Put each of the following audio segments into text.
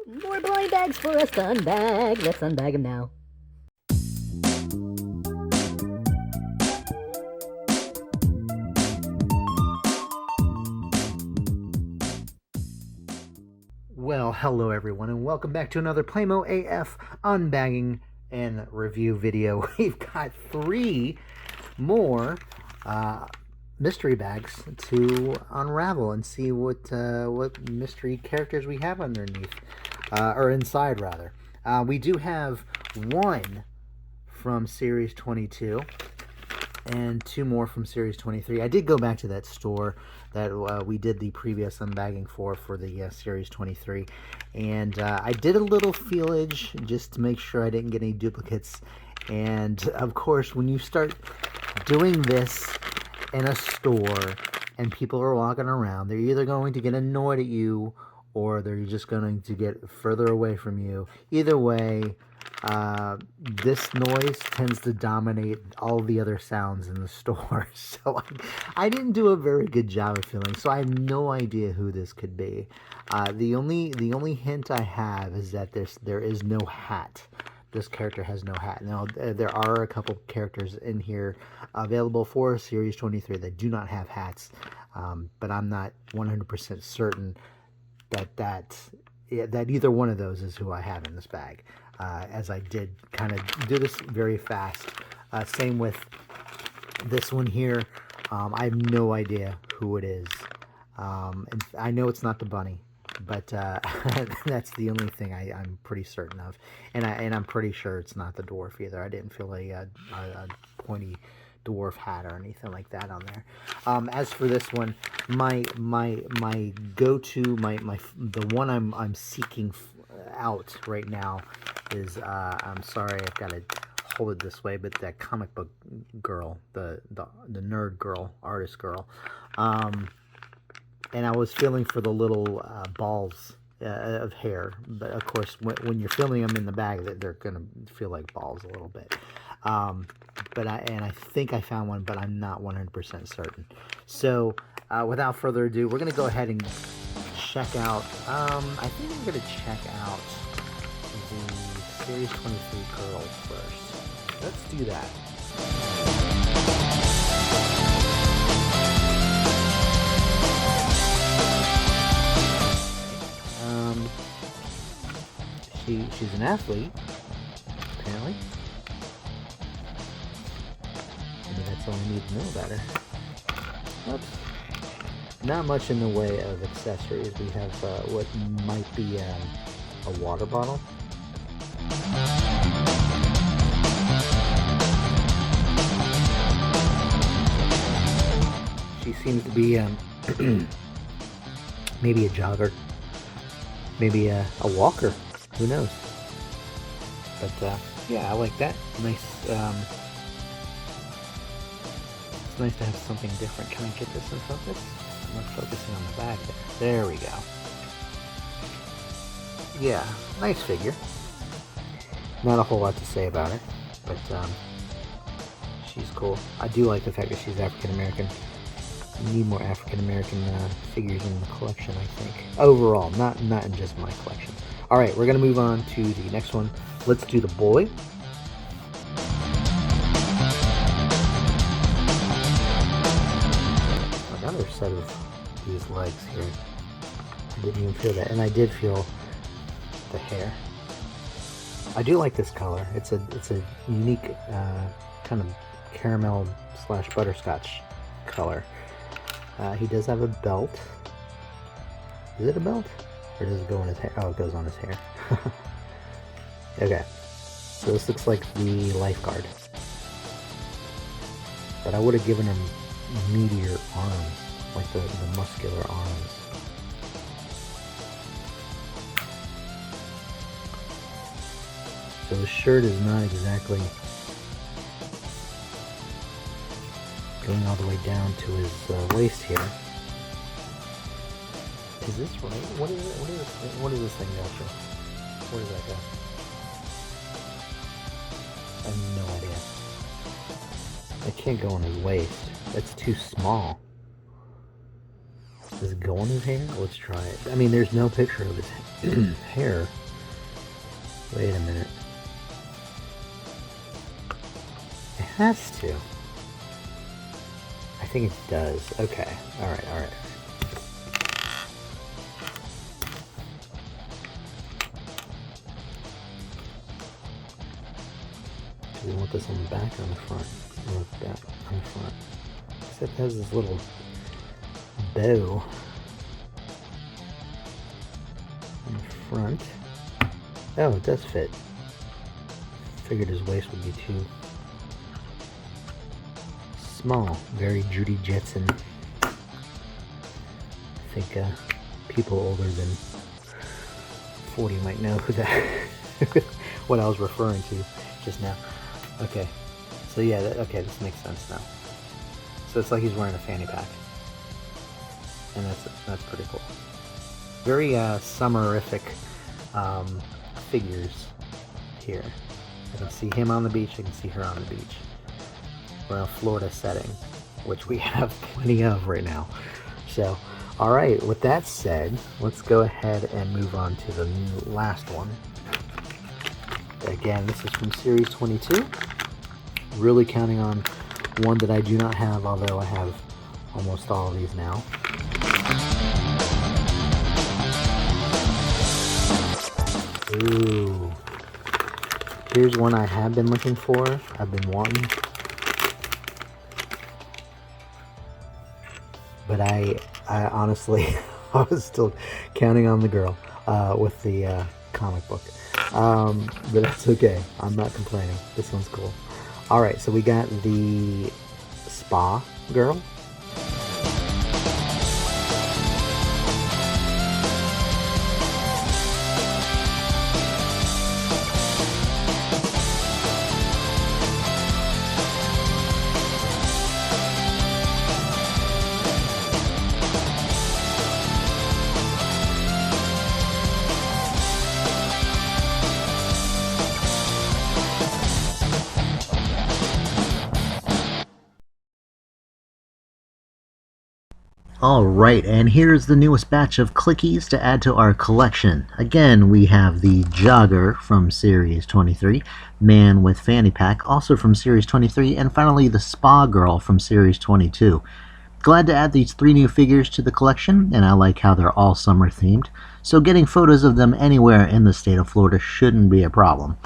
More blind bags for us to unbag. Let's unbag them now. Well, hello everyone, and welcome back to another Playmo AF unbagging and review video. We've got 3 more mystery bags to unravel and see what mystery characters we have underneath, or inside rather. We do have 1 from Series 22 and 2 more from Series 23. I did go back to that store that we did the previous unbagging for the Series 23, and I did a little feelage just to make sure I didn't get any duplicates. And of course, when you start doing this in a store and people are walking around, they're either going to get annoyed at you or they're just going to get further away from you. Either way, this noise tends to dominate all the other sounds in the store. So I didn't do a very good job of feeling, so I have no idea who this could be. The only hint I have is that there is no hat. This character has no hat. Now, there are a couple characters in here available for Series 23 that do not have hats, but I'm not 100% certain that either one of those is who I have in this bag, as I did kind of do this very fast. Same with this one here. I have no idea who it is. And I know it's not the bunny, but that's the only thing I'm pretty certain of. And I'm pretty sure it's not the dwarf either. I didn't feel a pointy dwarf hat or anything like that on there. As for this one, my go-to, the one I'm seeking out right now is I'm sorry, I've got to hold it this way, but that comic book girl, the nerd girl, artist girl, and I was feeling for the little balls of hair, but of course when you're filling them in the bag, they're gonna feel like balls a little bit. But I think I found one, but I'm not 100% certain. So without further ado, we're gonna go ahead and check out. I think we're gonna check out the Series 23 girls first. Let's do that. She's an athlete, apparently. Maybe that's all I need to know about her. Oops. Not much in the way of accessories. We have what might be a water bottle. She seems to be maybe a jogger, maybe a walker. Who knows? But yeah, I like that. Nice. It's nice to have something different. Can I get this in focus? I'm not focusing on the back. There we go. Yeah, nice figure. Not a whole lot to say about it, but she's cool. I do like the fact that she's African American. We need more African American figures in the collection, I think. Overall, not in just my collection. All right, we're gonna move on to the next one. Let's do the boy. Another set of these legs here. I didn't even feel that, and I did feel the hair. I do like this color. It's a unique kind of caramel / butterscotch color. He does have a belt. Is it a belt? Or does it go on his hair? Oh, it goes on his hair. Okay. So this looks like the lifeguard. But I would have given him meatier arms. Like the muscular arms. So the shirt is not exactly going all the way down to his waist here. Is this right? What is it? What is this thing go to? Where does that go? I have no idea. It can't go on his waist. That's too small. Does it go on his hair? Let's try it. I mean, there's no picture of his hair. Wait a minute. It has to. I think it does. Okay. Alright, alright. Do we want this on the back or on the front? On the back, on the front. Except it has this little bow in the front. Oh, it does fit. Figured his waist would be too small. Very Judy Jetson. I think people older than 40 might know who that what I was referring to just now. Okay, so yeah, okay, this makes sense now. So it's like he's wearing a fanny pack, and that's pretty cool. Very summerific figures here. I can see him on the beach. I can see her on the beach. We're in a Florida setting, which we have plenty of right now. So, all right. With that said, let's go ahead and move on to the last one. Again, this is from Series 22. Really counting on one that I do not have, although I have almost all of these now. Ooh. Here's one I have been looking for. I've been wanting. But I honestly, I was still counting on the girl with the comic book. But that's okay. I'm not complaining. This one's cool. Alright, so we got the spa girl. Alright, and here's the newest batch of clickies to add to our collection. Again, we have the jogger from Series 23, man with fanny pack, also from Series 23, and finally the spa girl from Series 22. Glad to add these 3 new figures to the collection, and I like how they're all summer themed, so getting photos of them anywhere in the state of Florida shouldn't be a problem.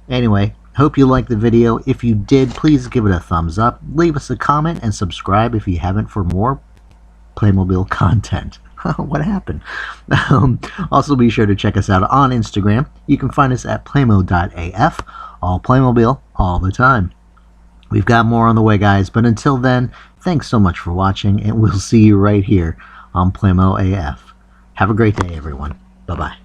Anyway, hope you liked the video. If you did, please give it a thumbs up, leave us a comment, and subscribe if you haven't for more Playmobil content. What happened? Also be sure to check us out on Instagram. You can find us at playmo.af. All Playmobil, all the time. We've got more on the way, guys, but until then, thanks so much for watching, and we'll see you right here on Playmo AF. Have a great day, everyone. Bye-bye.